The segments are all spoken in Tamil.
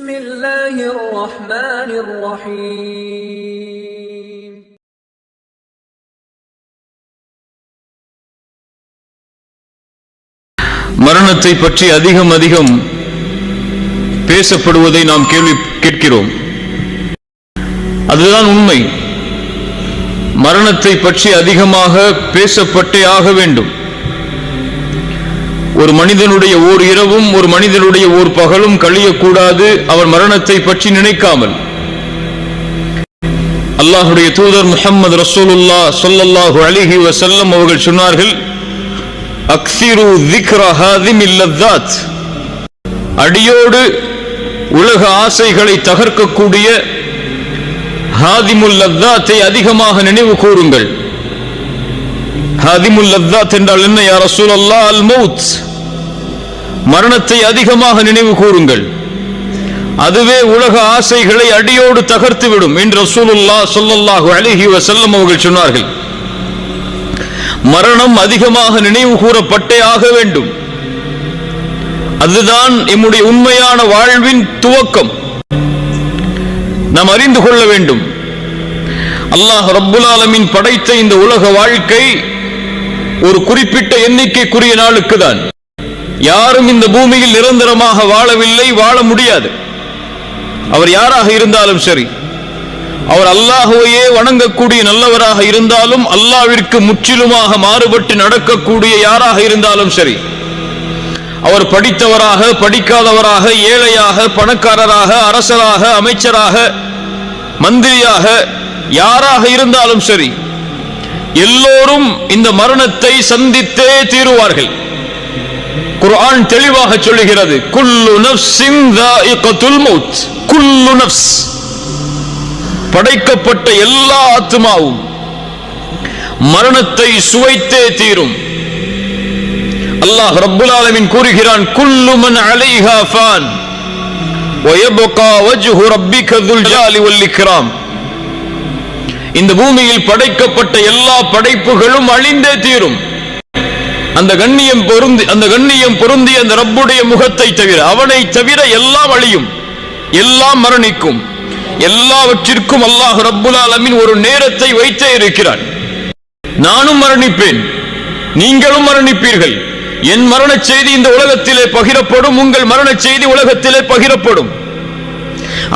بسم الله الرحمن الرحيم மரணத்தை பற்றி அதிகம் பேசப்படுவதை நாம் கேட்கிறோம். அதுதான் உண்மை. மரணத்தை பற்றி அதிகமாக பேசப்பட்டே ஆக வேண்டும். ஒரு மனிதனுடைய ஓர் இரவும் ஒரு மனிதனுடைய ஓர் பகலும் கழியக்கூடாது அவர் மரணத்தை பற்றி நினைக்காமல். அல்லாஹ்வுடைய தூதர் முஹம்மது ரசூலுல்லாஹ் ஸல்லல்லாஹு அலைஹி வஸல்லம் அவர்கள் சொன்னார்கள், அக்ஸிரு ذிக்ர ஹாதிமில் லذாத், அடியோடு உலக ஆசைகளை தகர்க்கக்கூடிய ஹாதிமுல் லذாத்தை அதிகமாக நினைவு கூறுங்கள். ஹாதிமுல் லذாத் என்றால் என்ன யா ரசூலல்லாஹ்? அல் மௌத், மரணத்தை அதிகமாக நினைவு கூறுங்கள். அதுவே உலக ஆசைகளை அடியோடு தகர்த்துவிடும் என்று ரசூலுல்லாஹ் ஸல்லல்லாஹு அலைஹி வஸல்லம் அவர்கள் சொன்னார்கள். மரணம் அதிகமாக நினைவு கூறப்பட்டே ஆக வேண்டும். அதுதான் நம்முடைய உண்மையான வாழ்வின் துவக்கம். நாம் அறிந்து கொள்ள வேண்டும், அல்லாஹ் ரப்புல் ஆலமீன் படைத்த இந்த உலக வாழ்க்கை ஒரு குறிப்பிட்ட எண்ணிக்கைக்குரிய நாளுக்கு தான். யாரும் இந்த பூமியில் நிரந்தரமாக வாழவில்லை, வாழ முடியாது. அவர் யாராக இருந்தாலும் சரி, அவர் அல்லாஹ்வையே வணங்கக்கூடிய நல்லவராக இருந்தாலும், அல்லாஹ்விற்கு முற்றிலுமாக மாறுபட்டு நடக்கக்கூடிய யாராக இருந்தாலும் சரி, அவர் படித்தவராக படிக்காதவராக, ஏழையாக பணக்காரராக, அரசராக அமைச்சராக மந்திரியாக யாராக இருந்தாலும் சரி, எல்லோரும் இந்த மரணத்தை சந்தித்தே தீருவார்கள். குர்ஆன் தெளிவாக சொல்லுகிறது, குல்லு நஃப்ஸின் ذائقத்துல் மௌத். குல்லு நஃப்ஸ், படைக்கப்பட்ட எல்லா ஆத்மாவும் மரணத்தை சுவைத்தே தீரும். அல்லாஹ் ரப்புல் ஆலமீன் கூறுகிறான், குல்லு மன் அலைஹா ஃபான் வயப்கா வஜ்ஹு ரப்பிக ذுல் ஜலாலி வல் இக்ராம். இந்த பூமியில் படைக்கப்பட்ட எல்லா படைப்புகளும் அழிந்தே தீரும். அந்த கண்ணியம் பொருந்தி அந்த ரப்புடைய முகத்தை தவிர, அவனை தவிர எல்லாம் அழியும், எல்லாம் மரணிக்கும். எல்லாவற்றிற்கும் அல்லாஹ் ரப்புல் ஆலமீன் ஒரு நேரத்தை வைத்தே இருக்கிறான். நானும் மரணிப்பேன், நீங்களும் மரணிப்பீர்கள். என் மரண செய்தி இந்த உலகத்திலே பகிரப்படும், உங்கள் மரண செய்தி உலகத்திலே பகிரப்படும்.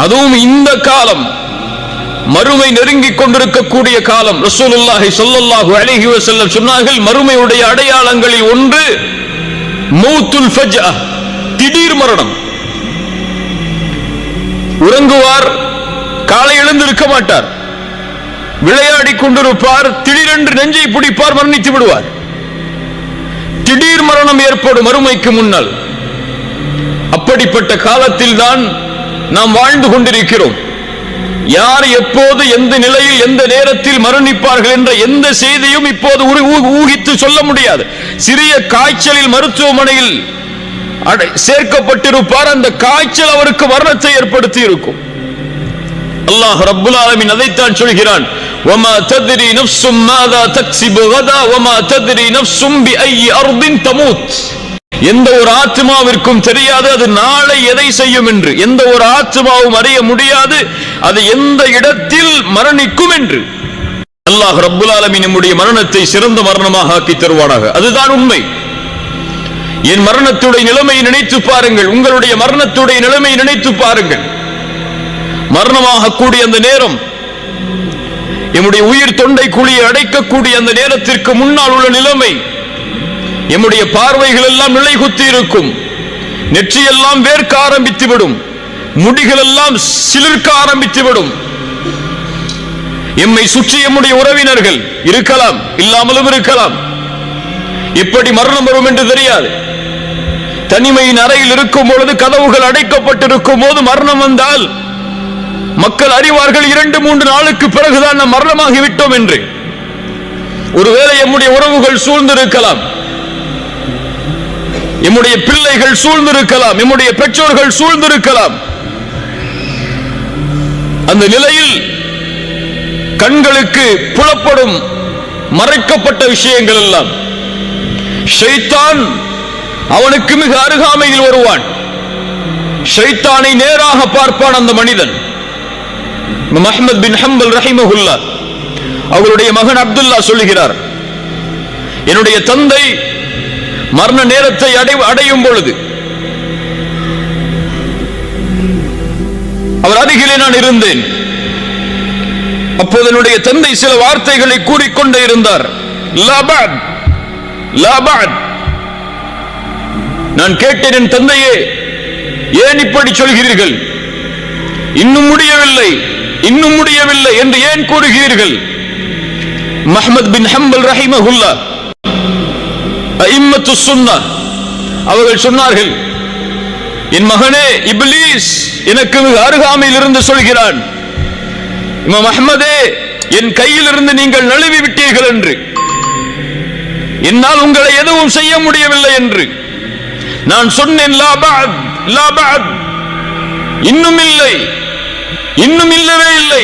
அதுவும் இந்த காலம் மறுமை நெருங்கிக் கொண்டிருக்கக்கூடிய காலம். ரசூலுல்லாஹி ஸல்லல்லாஹு அலைஹி வஸல்லம் சொன்னார்கள், மறுமையுடைய அடையாளங்களில் ஒன்று மௌத்துல் ஃபஜ்அ, திடீர் மரணம். உறங்குவார், காலை எழுந்திருக்க மாட்டார், விளையாடி கொண்டிருப்பார், திடீரென்று நெஞ்சை பிடிப்பார், மரணித்து விடுவார். திடீர் மரணம் ஏற்படும் மறுமைக்கு முன்னால். அப்படிப்பட்ட காலத்தில் தான் நாம் வாழ்ந்து கொண்டிருக்கிறோம். யார் எப்போது எந்த நிலையில் எந்த நேரத்தில் மரணிப்பார்கள் என்ற எந்த செய்தியும் இப்போது ஊகித்து சொல்ல முடியாது. சிறிய காய்ச்சலில் மருத்துவமனையில் சேர்க்கப்பட்டிருப்பார், அந்த காய்ச்சல் அவருக்கு மரணத்தை ஏற்படுத்தி இருக்கும். அல்லாஹ் ரப்புல் ஆலமீன் அதைத்தான் சொல்கிறான், வமா தத்ரி நஃப்ஸும் மாதா தக்ஸிபு கதா வமா தத்ரி நஃப்ஸும் பிஐயி அர்தின் தமூத். எந்த ஒரு ஆத்மாவிற்கும் தெரியாது அது நாளை எதை செய்யும் என்று. எந்த ஒரு ஆத்மாவும் அறிய முடியாது அது எந்த இடத்தில் மரணிக்கும் என்று. அல்லாஹ் ரப்புல் ஆலமீன் நம்முடைய மரணத்தை சிறந்த மரணமாக ஆக்கி தருவானாக. அதுதான் உண்மை. என் மரணத்துடைய நிலைமையை நினைத்து பாருங்கள், உங்களுடைய மரணத்துடைய நிலைமையை நினைத்து பாருங்கள். மரணமாக கூடிய அந்த நேரம், நம்முடைய உயிர் தொண்டை குழியை அடைக்கக்கூடிய அந்த நேரத்திற்கு முன்னால் உள்ள நிலைமை, நம்முடைய பார்வைகள் எல்லாம் நிலை குத்தி இருக்கும், நெற்றியெல்லாம் வேர்க்க ஆரம்பித்துவிடும், முடிகள் எல்லாம் சிலிர்க்க ஆரம்பித்துவிடும். எம்மை சுற்றி நம்முடைய உறவினர்கள் இருக்கலாம், இல்லாமலும் இருக்கலாம். எப்படி மரணம் வரும் என்று தெரியாது. தனிமையின் அறையில் இருக்கும் பொழுது, கதவுகள் அடைக்கப்பட்டிருக்கும் போது மரணம் வந்தால் மக்கள் அறிவார்கள் 2-3 நாளுக்கு பிறகுதான் நாம் மரணமாகி விட்டோம் என்று. ஒருவேளை நம்முடைய உறவுகள் சூழ்ந்திருக்கலாம், நம்முடைய பிள்ளைகள் சூழ்ந்திருக்கலாம், நம்முடைய பெற்றோர்கள் சூழ்ந்திருக்கலாம். அந்த நிலையில் கண்களுக்கு புலப்படும் மறைக்கப்பட்ட விஷயங்கள் எல்லாம் ஷைத்தான் அவனுக்கு மிக அருகாமையில் வருவான். ஷைத்தானை நேராக பார்ப்பான் அந்த மனிதன். அஹ்மத் பின் ஹம்பல் ரஹிமஹுல்லா அவருடைய மகன் அப்துல்லா சொல்லுகிறார், என்னுடைய தந்தை மரண நேரத்தை அடையும் பொழுது அவர் அருகிலே நான் இருந்தேன். அப்போது என்னுடைய தந்தை சில வார்த்தைகளை கூறிக்கொண்டே இருந்தார். நான் கேட்டேன், என் தந்தையே, ஏன் இப்படி சொல்கிறீர்கள்? இன்னும் முடியவில்லை, இன்னும் முடியவில்லை என்று ஏன் கூறுகிறீர்கள்? அஹ்மத் பின் ஹம்பல் ரஹிமஹுல்லா அஇம்மத்து சுன்னஹ் அவர்கள் சொன்னார்கள், என் மகனே, இப்லீஸ் எனக்கு அருகாமையில் இருந்து சொல்கிறான், இமாம் அஹ்மதே, என் கையில் இருந்து நீங்கள் நழுவி விட்டீர்கள் என்று, என்னால் உங்களை எதுவும் செய்ய முடியவில்லை என்று. நான் சொன்னேன், லா பஅத், லா பஅத், இன்னும் இல்லை, இன்னும் இல்லவே இல்லை.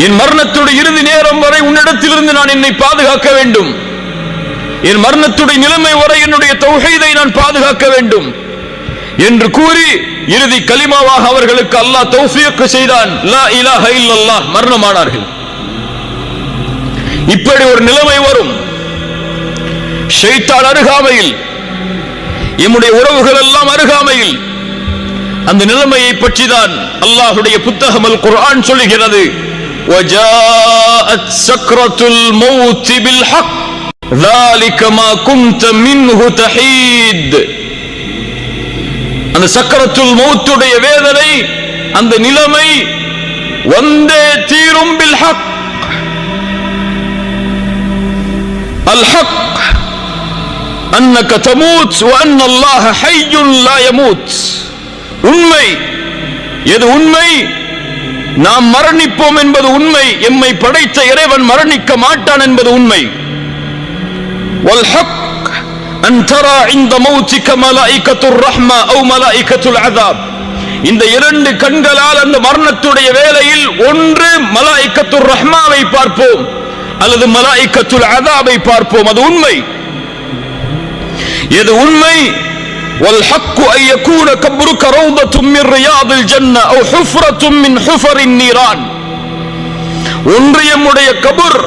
என் மரணத்துடைய இறுதி நேரம் வரை உன்னிடத்திலிருந்து நான் என்னை பாதுகாக்க வேண்டும். என் மரணத்துடைய நிலைமை வரை என்னுடைய தௌஹீதை நான் பாதுகாக்க வேண்டும் என்று கூறி இறுதி கலிமாவாக அவர்களுக்கு அல்லாஹ் தௌஃபீக் செய்தான். லா இலாஹ இல்லல்லாஹ், மரணமானார்கள். இப்படி ஒரு நிலைமை வரும். ஷைத்தான் அருகாமையில், எம்முடைய உறவுகள் எல்லாம் அருகாமையில். அந்த நிலைமையை பற்றி தான் அல்லாஹ்வுடைய புத்தகம் அல் குர்ஆன் சொல்லுகிறது, வஜாஅத் சக்ரத்துல் மௌத் பில் ஹக் ذلك ما كنت منه تحيد. அந்த சக்கரத்துல் மௌத்துடைய வேதனை, அந்த நிலைமை வந்தே தீரும். பில் ஹக், அல் ஹக் அன்னக தமூத் வ அன்ன அல்லாஹ ஹய்யுன் லா யமூத். உண்மை எது? உண்மை நாம் மரணிப்போம் என்பது உண்மை. எம்மை படைத்த இறைவன் மரணிக்க மாட்டான் என்பது உண்மை. والحق أن ترى عند موتك ملائكة الرحمة أو ملائكة العذاب. இந்த இரண்டு கண்களால் அந்த மரணத்துடைய வேளையில் ஒன்று மலாயிகத்துர் ரஹ்மாவை பார்ப்போம் அல்லது மலாயிகத்துல் அஸாபை பார்ப்போம். அது உண்மை. எது உண்மை? والحق أن يكون قبرك روضة من رياض الجنة أو حفرة من حفر النيران. ஒன்று எம்முடைய கபர்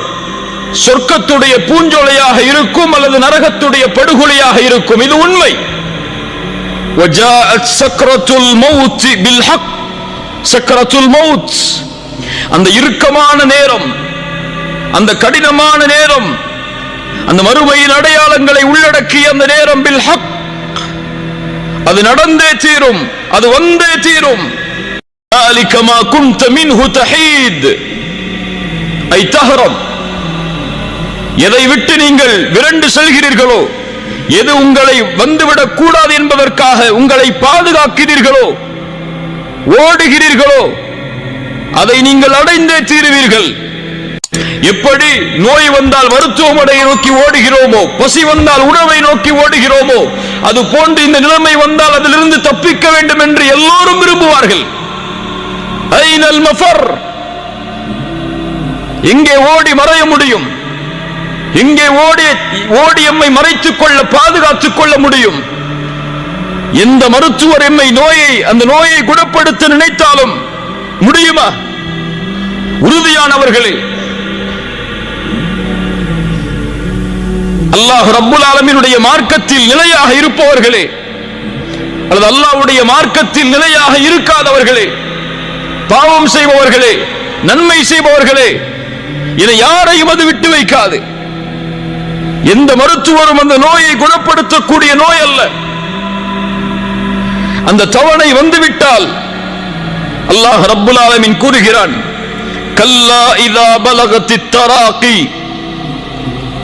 சொர்க்கத்துடைய பூஞ்சோலையாக இருக்கும் அல்லது நரகத்துடைய படுகொலையாக இருக்கும். இது உண்மை. وجاءت سكرة الموت بالحق. சக்கரத்துல் மௌத், அந்த இறுக்கமான நேரம், அந்த கடினமான நேரம், அந்த மறுமையின் அடையாளங்களை உள்ளடக்கிய அந்த நேரம் பில் ஹக், அது நடந்தே தீரும், அது வந்தே தீரும். ذلك ما كنت منه تحيد أي تهرب. எதை விட்டு நீங்கள் விரண்டு செல்கிறீர்களோ, எது உங்களை வந்துவிடக் கூடாது என்பதற்காக உங்களை பாதுகாக்கிறீர்களோ, ஓடுகிறீர்களோ, அதை நீங்கள் அடைந்தே தீருவீர்கள். எப்படி நோய் வந்தால் மருத்துவமனையை நோக்கி ஓடுகிறோமோ, பசி வந்தால் உணவை நோக்கி ஓடுகிறோமோ, அது போன்று இந்த நிலைமை வந்தால் அதிலிருந்து தப்பிக்க வேண்டும் என்று எல்லோரும் விரும்புவார்கள். ஐனல் மஃபர், எங்கே ஓடி மறைய முடியும்? எங்கே ஓடி எம்மை மறைத்துக் கொள்ள, பாதுகாத்துக் கொள்ள முடியும்? எந்த மருத்துவர் எம்மை அந்த நோயை குணப்படுத்த நினைத்தாலும் முடியுமா? உறுதியானவர்களே, அல்லாஹ் ரப்புல் ஆலமீனுடைய மார்க்கத்தில் நிலையாக இருப்பவர்களே, அல்லது அல்லாஹ்வுடைய மார்க்கத்தில் நிலையாக இருக்காதவர்களே, பாவம் செய்பவர்களே, நன்மை செய்பவர்களே, இதை யாரையும் அது விட்டு வைக்காது. எந்த மருத்துவரும் அந்த நோயை குணப்படுத்தக்கூடிய நோய் அல்ல. அந்த தவணை வந்துவிட்டால் அல்லாஹ் ரப்புல் ஆலமீன் கூறுகிறான், கல்லா இதா பலகத்தித் தராகி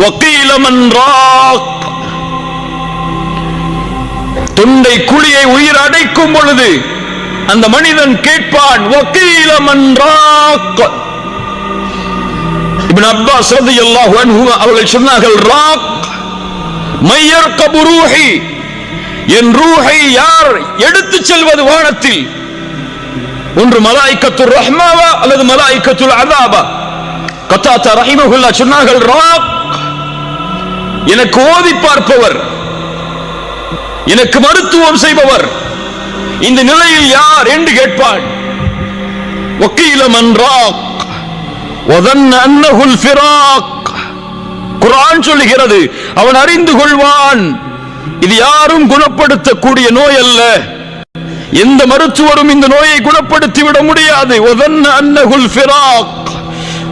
வகீல மன் ராக். தொண்டை குழியை உயிர் அடைக்கும் பொழுது அந்த மனிதன் கேட்பான், வகீல மன் ராக். இப்னு அப்பாஸ் ரலியல்லாஹு அன்ஹு அவர்கள் சொன்னார்கள், ராக் மையர்கபு ரூஹி, என் ரூஹை யார் எடுத்துச் செல்வது வானத்தில்? ஒன்று மலாயிகத்துர் ரஹ்மாவா அல்லது மலாயிகத்துல் அஸாபா? கத்தாதா ரஹிமஹுல்லாஹ் சொன்னார்கள், ராக் எனக்கு ஓதி பார்ப்பவர், எனக்கு மருத்துவம் செய்பவர், இந்த நிலையில் யார் என்று கேட்பான். வக்கீல மன் ராக் வதன்ன அன்னஹுல் ஃபிராக். குர்ஆன் சொல்லுகிறது, அவன் அறிந்து கொள்வான் இது யாரும் குணப்படுத்தக்கூடிய நோய் அல்ல, எந்த மருத்துவரும் இந்த நோயை குணப்படுத்தி விட முடியாது. வதன்ன அன்னஹுல் ஃபிராக்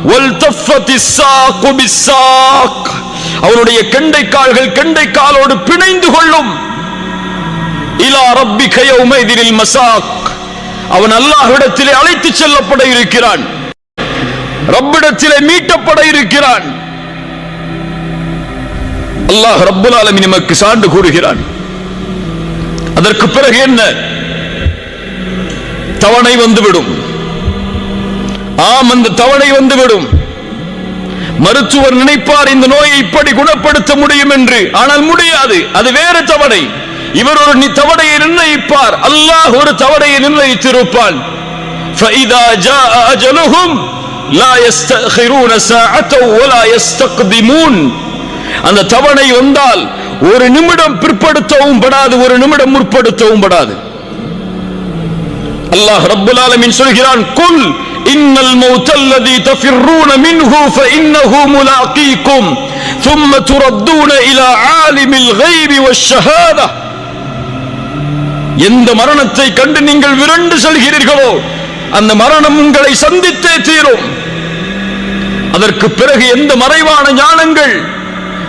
வல்தஃபத்திஸ் ஸாக் பிஸ்ஸாக். அவனுடைய கெண்டைக்கால்கள் கெண்டைக்காலோடு பிணைந்து கொள்ளும். இலா ரப்பிக யௌமைதில் மஸாக். அவன் அல்லாஹ்விடத்திலே அழைத்து செல்லப்பட இருக்கிறான், ரப்பிடத்திலே மீட்டப்பட இருக்கிறான். அல்லாஹ் ரப்புல் ஆலமீன் நமக்கு சான்று கூறுகிறான். அதற்கு பிறகு என்ன? தவணை வந்துவிடும். ஆம், அந்த தவணை வந்துவிடும். மருத்துவர் நினைப்பார் இந்த நோயை இப்படி குணப்படுத்த முடியும் என்று, ஆனால் முடியாது. அது வேறு தவணை. இவர் ஒரு தவணையை நிர்ணயிப்பார், அல்லாஹ் ஒரு தவணையை நிர்ணயித்திருப்பான். فَإِذَا جَاءَ أَجَلُهُمْ لَا يَسْتَأْخِرُونَ سَاعَةً وَلَا يَسْتَقْدِمُونَ. அந்த தவணை வந்தால் ஒரு நிமிடம் பிற்படுத்தவும் படாது, ஒரு நிமிடம் முற்படுத்தவும் படாது. அல்லாஹ் ரப்புல் ஆலமீன் சொல்கிறான், குல் இன்னல் மௌத்தல்லதி தஃபிர்ரூன மின்ஹு ஃபஇன்னஹு முலாகீக்கும் ثم تردون إلى عالم الغيب والشهادة. எந்த மரணத்தை கண்டு நீங்கள் விரண்டு செல்கிறீர்களோ அந்த மரணம் உங்களை சந்தித்தே தீரும். அதற்கு பிறகு எந்த மறைவான ஞானங்கள்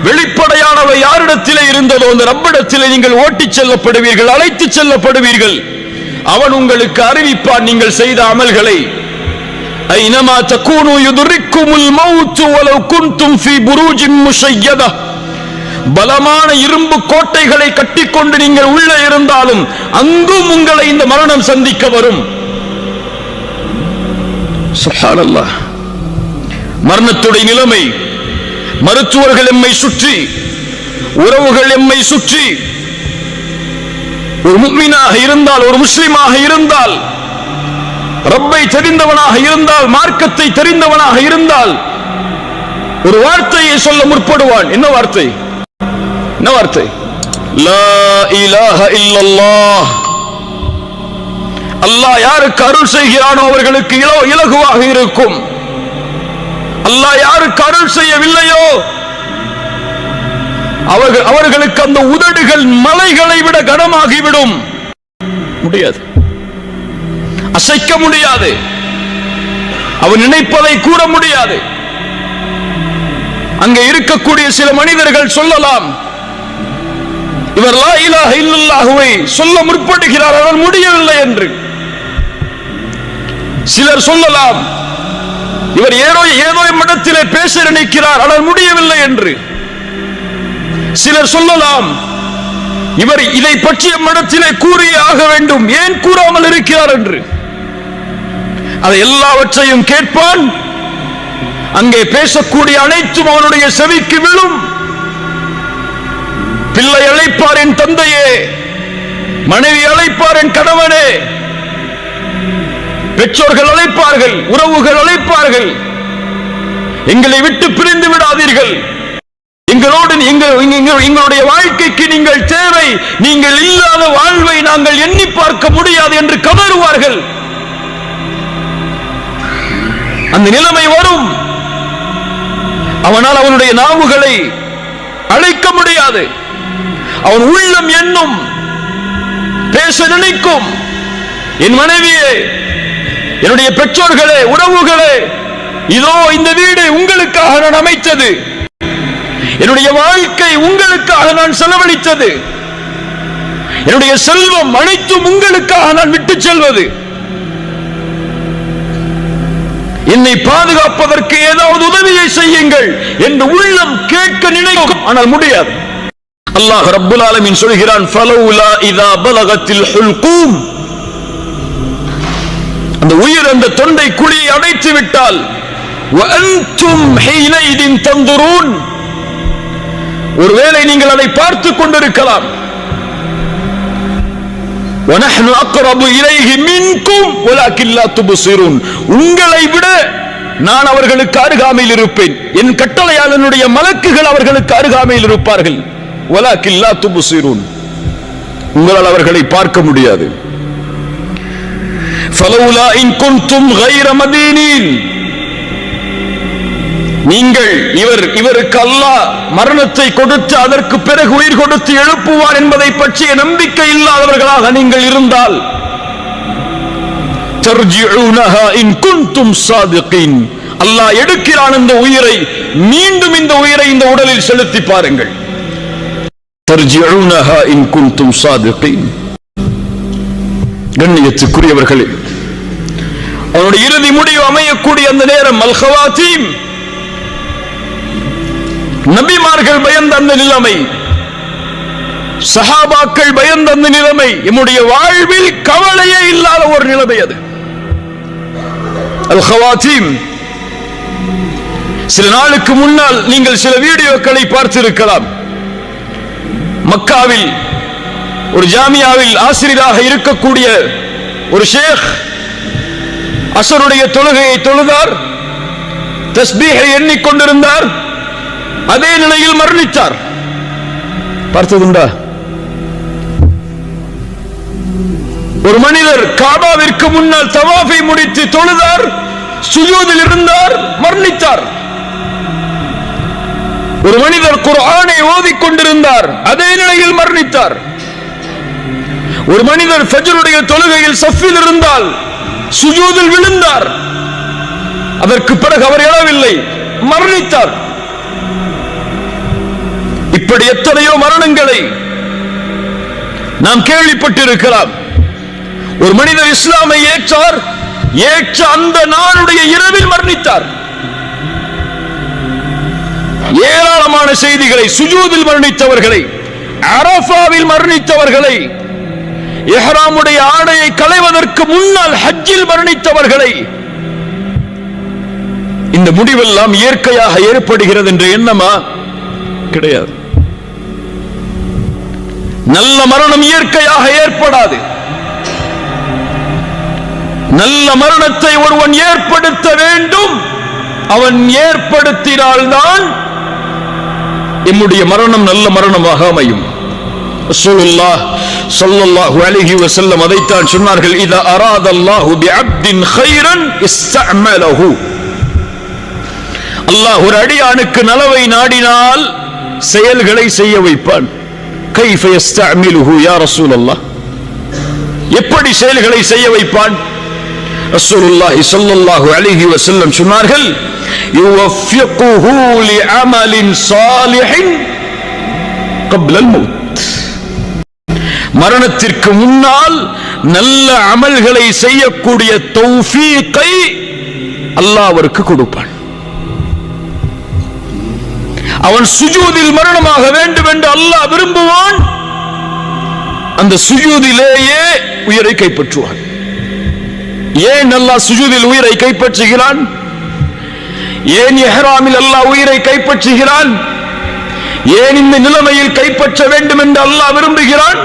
வெளிப்படையானவை யாரிடத்திலே இருந்ததோ அந்த ரப்பிடத்திலே நீங்கள் ஓட்டிச் செல்லப்படுவீர்கள், அழைத்து செல்லப்படுவீர்கள். அவன் உங்களுக்கு அறிவிப்பான் நீங்கள் செய்த அமல்களை. ஐனமா தகூனு யுத்ரிக்குமுல் மௌத் வலவ் குன்தும் ஃபீ புரூஜின் முஷய்யதா. பலமான இரும்பு கோட்டைகளை கட்டிக்கொண்டு நீங்கள் உள்ளே இருந்தாலும் அங்கும் உங்களை இந்த மரணம் சந்திக்க வரும். சுப்ஹானல்லாஹ். மரணத்துடைய நிலைமை, மருத்துவர்கள் எம்மை சுற்றி, உறவுகள் எம்மை சுற்றி. ஒரு முஃமினாக இருந்தால், ஒரு முஸ்லிமாக இருந்தால், ரப்பை தெரிந்தவனாக இருந்தால், மார்க்கத்தை தெரிந்தவனாக இருந்தால் ஒரு வார்த்தையை சொல்ல முற்படுவான். என்ன வார்த்தை? என்ன வார்த்தை? லா இலாஹ இல்லல்லாஹ். அல்லாஹ் யாருக்கு அருள் செய்கிறானோ அவர்களுக்கு இலகுவாக இருக்கும். அல்லாஹ் யாருக்கு அருள் செய்யவில்லையோ அவர்களுக்கு அந்த உதடுகள் மலைகளை விட கனமாகிவிடும். முடியாது, அசைக்க முடியாது, அவன் நினைப்பதை கூற முடியாது. அங்கே இருக்கக்கூடிய சில மனிதர்கள் சொல்லலாம், இவர் லா இலாஹ இல்லல்லாஹுவை சொல்ல முற்படுகிறார், அவர் முடியவில்லை என்று. சிலர் சொல்லலாம், இவர் ஏதோ இடத்திலே பேச நினைக்கிறார், ஆனால் முடியவில்லை என்று. சிலர் சொல்லலாம், இவர் இதை பற்றிய இடத்திலே கூறியே ஆக வேண்டும், ஏன் கூறாமல் இருக்கிறார் என்று. அதை எல்லாவற்றையும் கேட்பான். அங்கே பேசக்கூடிய அனைத்தும் அவனுடைய செவிக்கு விழும். பிள்ளை அழைப்பார் என் தந்தையே, மனைவி அழைப்பார் என் கணவனே, பெற்றோர்கள் அழைப்பார்கள், உறவுகள் அழைப்பார்கள், எங்களை விட்டு பிரிந்து விடாதீர்கள், எங்களோடு எங்களுடைய வாழ்க்கைக்கு நீங்கள் தேவை, நீங்கள் இல்லாத வாழ்வை நாங்கள் எண்ணி பார்க்க முடியாது என்று கதறுவார்கள். அந்த நிலைமை வரும். அவனால் அவனுடைய நாவுகளை அழைக்க முடியாது. அவன் உள்ளம் எண்ணும், பேச நினைக்கும், என் மனைவியே, என்னுடைய பெற்றோர்களே, உறவுகளே, இதோ இந்த வீடு உங்களுக்காக நான் அமைத்தது, என்னுடைய வாழ்க்கை உங்களுக்காக நான் செலவழித்தது, என்னுடைய செல்வம் அனைத்தும் உங்களுக்காக நான் விட்டு செல்வது, என்னை பாதுகாப்பதற்கு ஏதாவது உதவியை செய்யுங்கள் என்று உள்ளம் கேட்க நினைக்கும், ஆனால் முடியாது. அல்லாஹ் ரப்புல் ஆலமீன் சொல்கிறான், ஃபலௌலா இதா பலகத்தில் ஹுல்கூம். அந்த உயிர் அந்த தொண்டை குழியை அடைத்து விட்டால், வஅன்தும் ஹீனைதின் தந்துரூன், ஒருவேளை நீங்கள் அதை பார்த்துக் கொண்டிருக்கலாம். وَنَحْنُ أَقْرَبُ إِلَيْهِ مِنْكُمْ وَلَكِنْ لَا تُبْصِرُونَ. உங்களை விட நான் அவர்களுக்கு அருகாமையில் இருப்பேன், என் கட்டளையாளனுடைய மலக்குகள் அவர்களுக்கு அருகாமையில் இருப்பார்கள். وَلَكِنْ لَا تُبْصِرُونَ. உங்களால் அவர்களை பார்க்க முடியாது. ஃபலௌலா இன் குன்தும் கைர மதீனீன், நீங்கள் இவருக்கு அல்லாஹ் மரணத்தை கொடுத்து அதற்கு பிறகு உயிர் கொடுத்து எழுப்புவார் என்பதை பற்றிய நம்பிக்கை இல்லாதவர்களாக நீங்கள் இருந்தால், தர்ஜிஊனஹா இன் குன்தும் சாதிகீன், அல்லாஹ் எடுக்கிறான் இந்த உயிரை, மீண்டும் இந்த உயிரை இந்த உடலில் செலுத்தி பாருங்கள். தர்ஜிஊனஹா இன் குன்தும் சாதிகீன். கண்ணியத்துக்குரியவர்களே, அவனுடைய இறுதி முடிவு அமையக்கூடிய அந்த நேரம் அல் ஹவாத்தீம், நபிமார்கள் பயந்த அந்த நிலைமை, சஹாபாக்கள் பயந்த அந்த நிலைமை, நம்முடைய வாழ்வில் கவலையே இல்லாத ஒரு நிலைமை அது அல் ஹவாத்தீம். சில நாளுக்கு முன்னால் நீங்கள் சில வீடியோக்களை பார்த்திருக்கலாம். மக்காவில் ஒரு ஜாமியாவில் ஆசிரியராக இருக்கக்கூடிய ஒரு ஷேக் அஸருடைய தொழுகையை தொழுதார், தஸ்பீஹை எண்ணிக்கொண்டிருந்தார், அதே நிலையில் மரணித்தார். பார்த்ததுண்டா? ஒரு மனிதர் காபாவிற்கு முன்னால் தவாஃபை முடித்து தொழுதார், சுஜூதில் இருந்தார், மரணித்தார். ஒரு மனிதர் குர்ஆனை ஓதிக்கொண்டிருந்தார், அதே நிலையில் மரணித்தார். ஒரு மனிதர் ஃபஜ்ருடைய தொழுகையில் சஃபில் இருந்தால் சுஜூதில் விழுந்தார், அதற்கு பிறகு அவர் எழவில்லை, மரணித்தார். இப்படி எத்தனையோ மரணங்களை நாம் கேள்விப்பட்டிருக்கலாம். ஒரு மனிதர் இஸ்லாமை ஏற்றார், ஏற்ற அந்த நாளுடைய இரவில் மரணித்தார். ஏராளமான செய்திகளை, சுஜூதில் மரணித்தவர்களை, அரஃபாவில் மரணித்தவர்களை, இஹ்ராமுடைய ஆடையை களைவதற்கு முன்னால் ஹஜ்ஜில் மரணித்தவர்களை, இந்த முடிவெல்லாம் இயற்கையாக ஏற்படுகிறது என்ற எண்ணமா? கிடையாது. நல்ல மரணம் இயற்கையாக ஏற்படாது. நல்ல மரணத்தை ஒருவன் ஏற்படுத்த வேண்டும். அவன் ஏற்படுத்தினால்தான் நம்முடைய மரணம் நல்ல மரணமாக அமையும். ரசூலுல்லாஹ் ஸல்லல்லாஹு அலைஹி வஸல்லம் அதைத்தான் சொன்னார்கள், இதா அராதல்லாஹு பிஅப்தின் கைரன் இஸ்தஅமலஹு. அல்லாஹ் ஒரு அடியானுக்கு நலவை நாடினால் செயல்களை செய்ய வைப்பான். கைஃப யஸ்தஅமிலுஹு யா ரசூலல்லாஹ், எப்படி செயல்களை செய்ய வைப்பான்? ரசூலுல்லாஹி ஸல்லல்லாஹு அலைஹி வஸல்லம் சொன்னார்கள், யுவஃபிகுஹு லிஅமலின் ஸாலிஹின் قبل الموت. மரணத்திற்கு முன்னால் நல்ல அமல்களை செய்யக்கூடிய தௌஃபீகை அல்லாஹ் அவருக்கு கொடுப்பான். அவன் சுஜூதில் மரணமாக வேண்டும் என்று அல்லாஹ் விரும்புவான். அந்த சுஜூதிலேயே உயிரை கைப்பற்றுவான். ஏன் அல்லாஹ் சுஜூதில் உயிரை கைப்பற்றுகிறான்? ஏன் இஹ்ராமில் அல்லாஹ் உயிரை கைப்பற்றுகிறான்? ஏன் இந்த நிலைமையில் கைப்பற்ற வேண்டும் என்று அல்லாஹ் விரும்புகிறான்?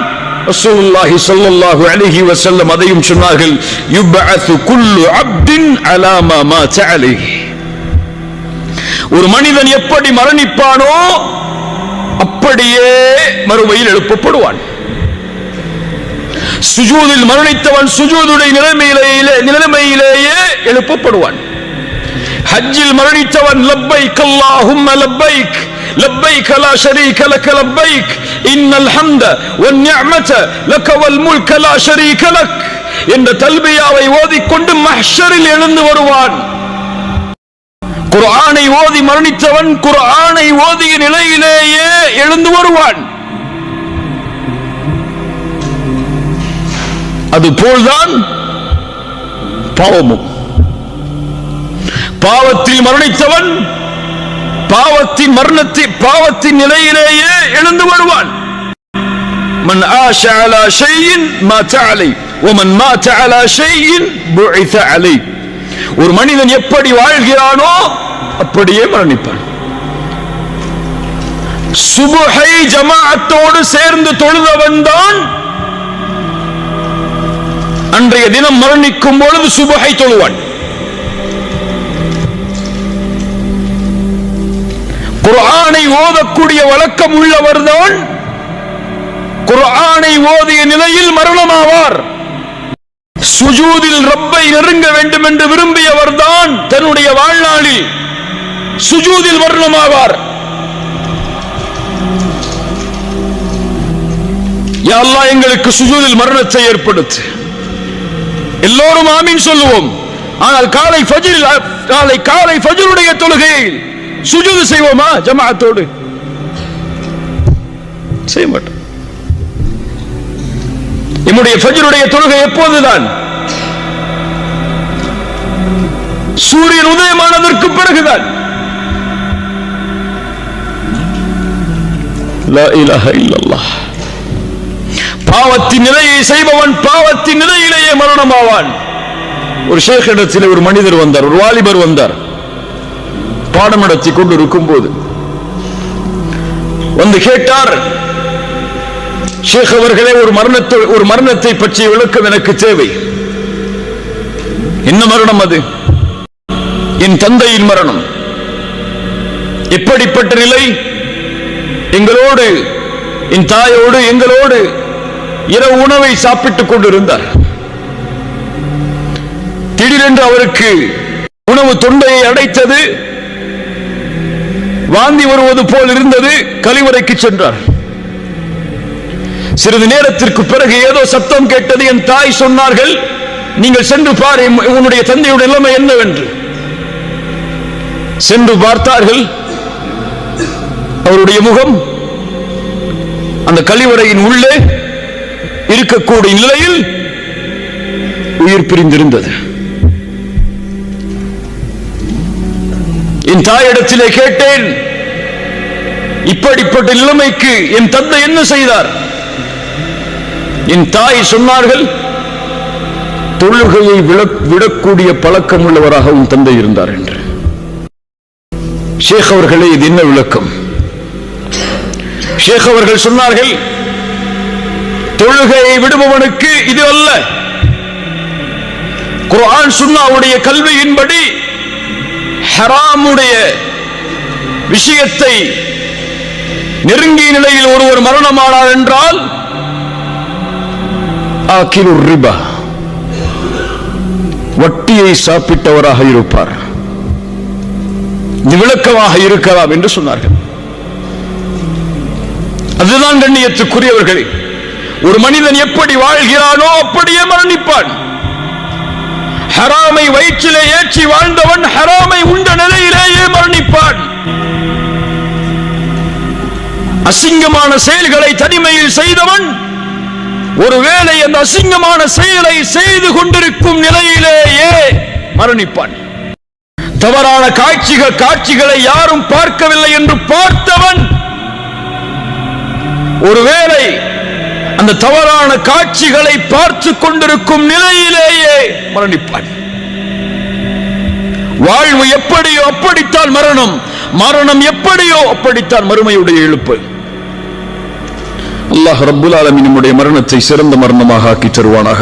ரசூலுல்லாஹி ஸல்லல்லாஹு அலைஹி வஸல்லம் அதையும் சொன்னார்கள், யுபஅது குல்லு அப்தின் அலா மா மாத அலைஹி. ஒரு மனிதன் எப்படி மரணிப்பானோ அப்படியே மறுமையில் எழுப்பப்படுவான். சுஜூதில் மரணித்தவன் சுஜூதுடைய நிலைமையிலேயே எழுப்பப்படுவான். ஹஜ்ஜில் மரணித்தவன் லப்பைக் அல்லாஹும்ம லப்பைக் லப்பைக் லா ஷரீக லக லப்பைக் இன்னல் ஹம்த வன் நிஅமத லக வல் முல்க லா ஷரீக லக் என்ற தல்பியாவை ஓதிக்கொண்டு மஹ்ஷரில் எழுந்து வருவான். குர்ஆனை ஓதி மரணித்தவன் குர்ஆனை ஓதிய நிலையிலேயே எழுந்து வருவான். அதுபோல்தான் பாவமும். பாவத்தில் மரணித்தவன் பாவத்தின் நிலையிலேயே எழுந்து வருவான். மன் ஆஷ அலா ஷைஇன் மாத அலை வமன் மாத அலா ஷைஇன் புஇஸ அலை. ஒரு மனிதன் எப்படி வாழ்கிறானோ அப்படியே மரணிப்பான். சுபஹை ஜமாஅத்தோடு சேர்ந்து தொழுதவன் தான் அன்றைய தினம் மரணிக்கும் பொழுது சுபஹை தொழுவான். குர்ஆனை ஓதக்கூடிய வழக்கம் உள்ளவர்தான் குர்ஆனை ஓதிய நிலையில் மரணமாவார். சுஜூதில் ரப்பை நெருங்க வேண்டும் என்று விரும்பியவர்தான் தன்னுடைய வாழ்நாளில் சுஜூதில் மரணமாவார். யா அல்லாஹ் எங்களுக்கு சுஜூதில் மரணத்தை ஏற்படுத்து. எல்லோரும் ஆமீன் சொல்லுவோம். ஆனால் காலை ஃபஜ்ருடைய தொழுகையில் சுஜூது செய்வோமா ஜமாஅத்தோடு? செய்ய மாட்டோம். நம்முடைய ஃபஜ்ருடைய தொழுகை எப்போதுதான்? சூரியன் உதயமானதற்கு பிறகுதான். லா இலாஹ இல்லல்லாஹ். பாவத்தின் நிலையை செய்பவன் பாவத்தின் நிலையிலேயே மரணமாவான். ஒரு ஷேக் இடத்தில் ஒரு மனிதர் வந்தார், ஒரு வாலிபர் வந்தார். பாடம் நடத்தி கொண்டு இருக்கும் போது வந்து கேட்டார், ஷேக் அவர்களே, ஒரு மரணத்தை பற்றிய விளக்கம் எனக்கு தேவை. என்ன மரணம் அது? என் தந்தையின் மரணம். எப்படிப்பட்ட நிலை? எங்களோடு, என் தாயோடு எங்களோடு இரவு உணவை சாப்பிட்டுக் கொண்டிருந்தார். திடீரென்று அவருக்கு உணவு தொண்டையை அடைத்தது, வாந்தி வருவது போல் இருந்தது. கழிவறைக்கு சென்றார். சிறிது நேரத்திற்கு பிறகு ஏதோ சத்தம் கேட்டது. என் தாய் சொன்னார்கள், நீங்கள் சென்று பாரு உன்னுடைய தந்தையுடைய நிலைமை என்னவென்று. சென்று பார்த்தார்கள். அவருடைய முகம் அந்த கழிவறையின் உள்ளே இருக்கக்கூடிய நிலையில் உயிர் பிரிந்திருந்தது. என் தாயிடத்திலே கேட்டேன், இப்படிப்பட்ட நிலைமைக்கு என் தந்தை என்ன செய்தார்? என் தாய் சொன்னார்கள், தொழுகையை விடக்கூடிய பழக்கம் உள்ளவராக உன் தந்தை இருந்தார் என்று. ஷேக் அவர்களே, இது என்ன விளக்கம்? ஷேக் அவர்கள் சொன்னார்கள், தொழுகையை விடுபவனுக்கு இது அல்ல. குர்ஆன் சுன்னாவுடைய கல்வியின்படி ஹராமுடைய விஷயத்தை நெருங்கிய நிலையில் ஒருவர் மரணமானார் என்றால் ஆகிலுர் ரிபா, வட்டியை சாப்பிட்டவராக இருப்பார். இது விளக்கமாக இருக்கலாம் என்று சொன்னார்கள். அதுதான் கண்ணியத்துக்குரியவர்களே, ஒரு மனிதன் எப்படி வாழ்கிறானோ அப்படியே மரணிப்பான். ஹராமை வயிற்றிலே ஏற்றி வாழ்ந்தவன் ஹராமை உண்ட நிலையிலேயே மரணிப்பான். அசிங்கமான செயல்களை தனிமையில் செய்தவன் ஒருவேளை அந்த அசிங்கமான செயலை செய்து கொண்டிருக்கும் நிலையிலேயே மரணிப்பான். தவறான காட்சிகளை யாரும் பார்க்கவில்லை என்று பார்த்தவன் ஒருவேளை அந்த தவறான காட்சிகளை பார்த்து கொண்டிருக்கும் நிலையிலேயே மரணிப்பான். வாழ்வு எப்படியோ அப்படித்தான் மரணம், மரணம் எப்படியோ அப்படித்தான் மறுமையுடைய எழுப்பு. அல்லாஹ் ரப்புல் ஆலமீன் நம்முடைய மரணத்தை சிறந்த மரணமாக ஆக்கி தருவானாக.